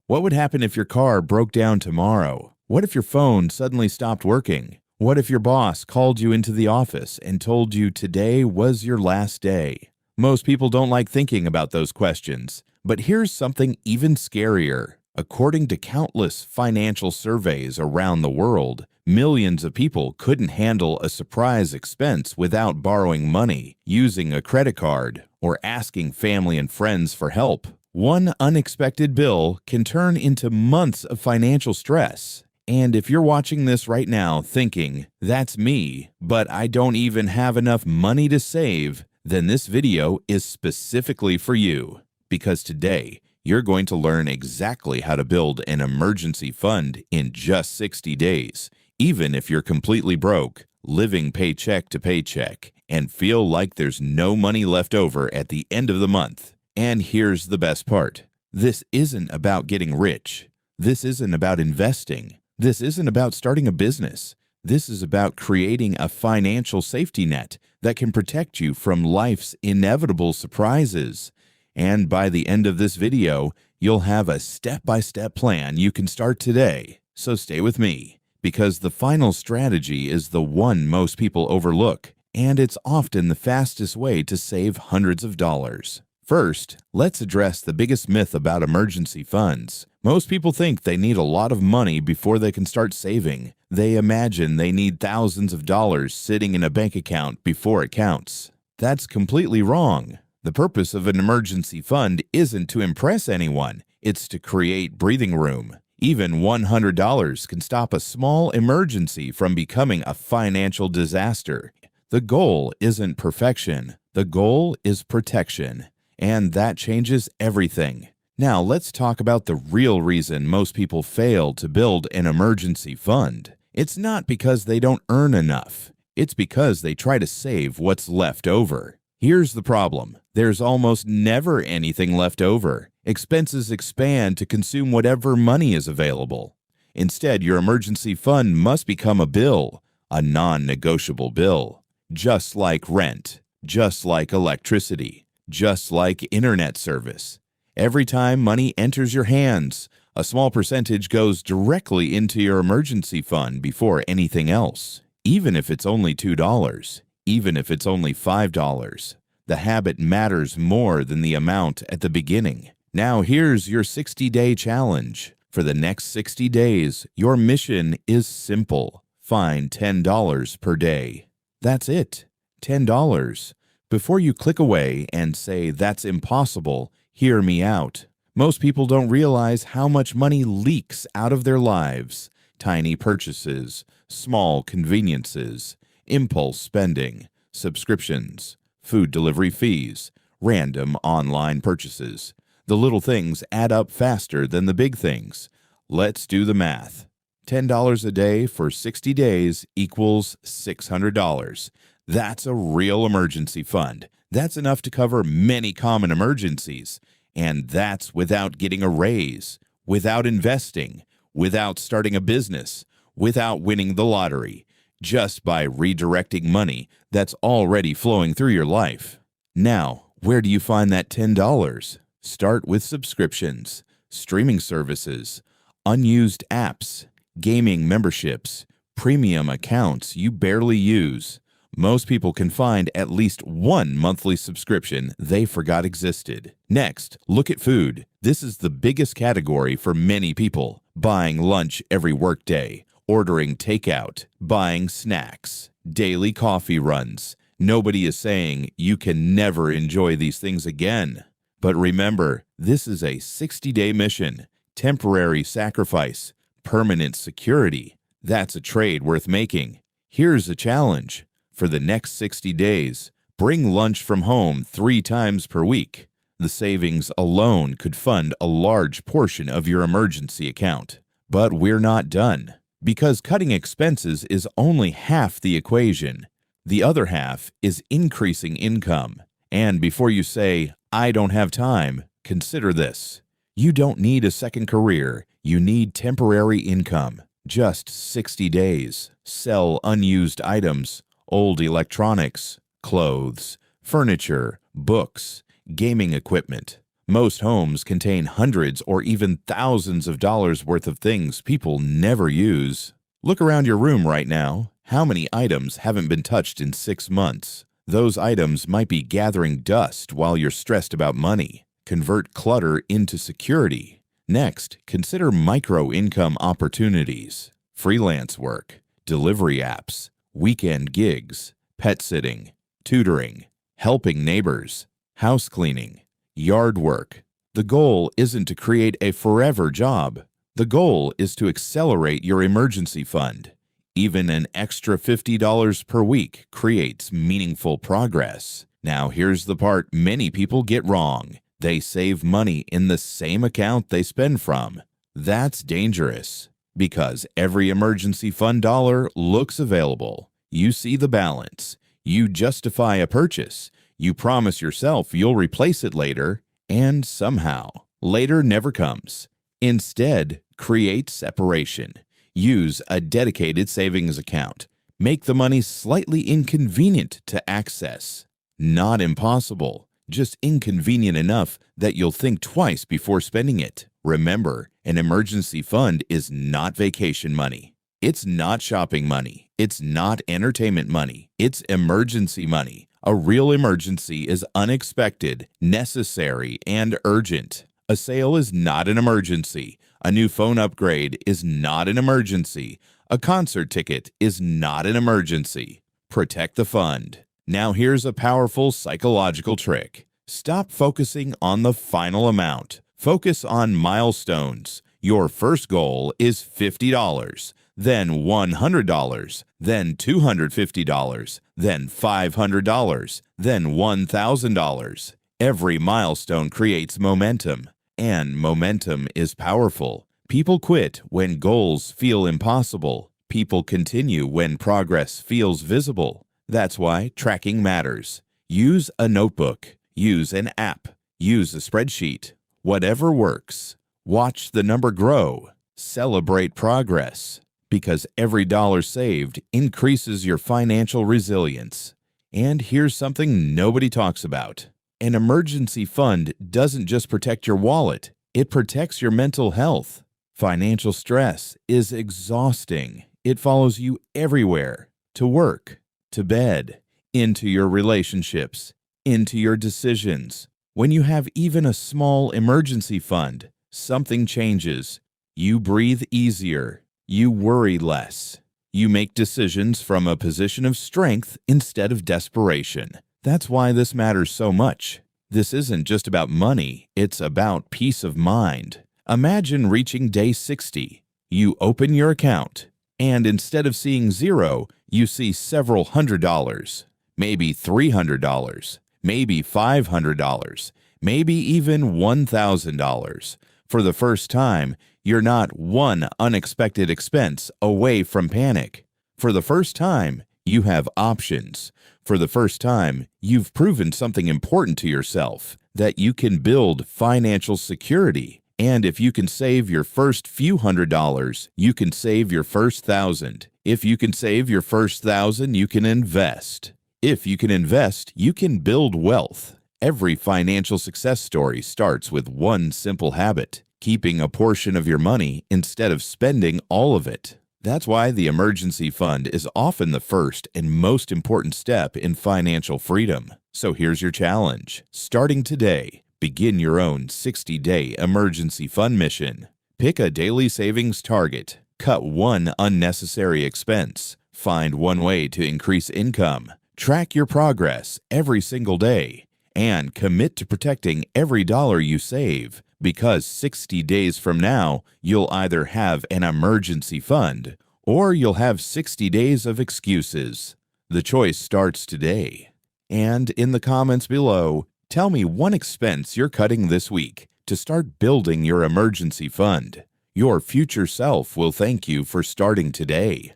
What would happen if your car broke down tomorrow? What if your phone suddenly stopped working? What if your boss called you into the office and told you today was your last day? Most people don't like thinking about those questions, but here's something even scarier. According to countless financial surveys around the world, millions of people couldn't handle a surprise expense without borrowing money, using a credit card, or asking family and friends for help. One unexpected bill can turn into months of financial stress. And if you're watching this right now thinking, "That's me, but I don't even have enough money to save," then this video is specifically for you. Because today, you're going to learn exactly how to build an emergency fund in just 60 days, even if you're completely broke, living paycheck to paycheck, and feel like there's no money left over at the end of the month. And here's the best part. This isn't about getting rich. This isn't about investing. This isn't about starting a business. This is about creating a financial safety net that can protect you from life's inevitable surprises. And by the end of this video, you'll have a step-by-step plan you can start today. So stay with me, because the final strategy is the one most people overlook, and it's often the fastest way to save hundreds of dollars. First, let's address the biggest myth about emergency funds. Most people think they need a lot of money before they can start saving. They imagine they need thousands of dollars sitting in a bank account before it counts. That's completely wrong. The purpose of an emergency fund isn't to impress anyone. It's to create breathing room. Even $100 can stop a small emergency from becoming a financial disaster. The goal isn't perfection. The goal is protection. And that changes everything. Now let's talk about the real reason most people fail to build an emergency fund. It's not because they don't earn enough. It's because they try to save what's left over. Here's the problem. There's almost never anything left over. Expenses expand to consume whatever money is available. Instead, your emergency fund must become a bill, a non-negotiable bill. Just like rent, just like electricity, just like internet service. Every time money enters your hands, a small percentage goes directly into your emergency fund before anything else. Even if it's only $2, even if it's only $5, the habit matters more than the amount at the beginning. Now here's your 60-day challenge. For the next 60 days, your mission is simple. Find $10 per day. That's it. $10. Before you click away and say, "That's impossible," hear me out. Most people don't realize how much money leaks out of their lives. Tiny purchases, small conveniences, impulse spending, subscriptions, food delivery fees, random online purchases. The little things add up faster than the big things. Let's do the math. $10 a day for 60 days equals $600. That's a real emergency fund. That's enough to cover many common emergencies. And that's without getting a raise, without investing, without starting a business, without winning the lottery, just by redirecting money that's already flowing through your life. Now, where do you find that $10? Start with subscriptions, streaming services, unused apps, gaming memberships, premium accounts you barely use. Most people can find at least one monthly subscription they forgot existed. Next, look at food. This is the biggest category for many people. Buying lunch every workday, ordering takeout, buying snacks, daily coffee runs. Nobody is saying you can never enjoy these things again. But remember, this is a 60-day mission, temporary sacrifice, permanent security. That's a trade worth making. Here's a challenge. For the next 60 days, bring lunch from home 3 times per week. The savings alone could fund a large portion of your emergency account. But we're not done, because cutting expenses is only half the equation. The other half is increasing income. And before you say, "I don't have time," consider this. You don't need a second career. You need temporary income. Just 60 days. Sell unused items. Old electronics, clothes, furniture, books, gaming equipment. Most homes contain hundreds or even thousands of dollars worth of things people never use. Look around your room right now. How many items haven't been touched in 6 months? Those items might be gathering dust while you're stressed about money. Convert clutter into security. Next, consider micro-income opportunities, freelance work, delivery apps, weekend gigs, pet sitting, tutoring, helping neighbors, house cleaning, yard work. The goal isn't to create a forever job. The goal is to accelerate your emergency fund. Even an extra $50 per week creates meaningful progress. Now here's the part many people get wrong. They save money in the same account they spend from. That's dangerous because every emergency fund dollar looks available. You see the balance. You justify a purchase. You promise yourself you'll replace it later, and somehow, later never comes. Instead, create separation. Use a dedicated savings account. Make the money slightly inconvenient to access. Not impossible, just inconvenient enough that you'll think twice before spending it. Remember, an emergency fund is not vacation money. It's not shopping money. It's not entertainment money. It's emergency money. A real emergency is unexpected, necessary, and urgent. A sale is not an emergency. A new phone upgrade is not an emergency. A concert ticket is not an emergency. Protect the fund. Now here's a powerful psychological trick. Stop focusing on the final amount. Focus on milestones. Your first goal is $50, then $100, then $250, then $500, then $1,000. Every milestone creates momentum. And momentum is powerful. People quit when goals feel impossible. People continue when progress feels visible. That's why tracking matters. Use a notebook. Use an app. Use a spreadsheet. Whatever works. Watch the number grow. Celebrate progress. Because every dollar saved increases your financial resilience. And here's something nobody talks about. An emergency fund doesn't just protect your wallet, it protects your mental health. Financial stress is exhausting. It follows you everywhere, to work, to bed, into your relationships, into your decisions. When you have even a small emergency fund, something changes. You breathe easier. You worry less. You make decisions from a position of strength instead of desperation. That's why this matters so much. This isn't just about money, it's about peace of mind. Imagine reaching day 60. You open your account, and instead of seeing zero, you see several $100s, maybe $300, maybe $500, maybe even $1,000. For the first time, you're not one unexpected expense away from panic. For the first time, you have options. For the first time, you've proven something important to yourself, that you can build financial security. And if you can save your first few $100s, you can save your first 1,000. If you can save your first 1,000, you can invest. If you can invest, you can build wealth. Every financial success story starts with one simple habit: keeping a portion of your money instead of spending all of it. That's why the emergency fund is often the first and most important step in financial freedom. So here's your challenge. Starting today, begin your own 60-day emergency fund mission. Pick a daily savings target. Cut one unnecessary expense. Find one way to increase income. Track your progress every single day. And commit to protecting every dollar you save. Because 60 days from now, you'll either have an emergency fund or you'll have 60 days of excuses. The choice starts today. And in the comments below, tell me one expense you're cutting this week to start building your emergency fund. Your future self will thank you for starting today.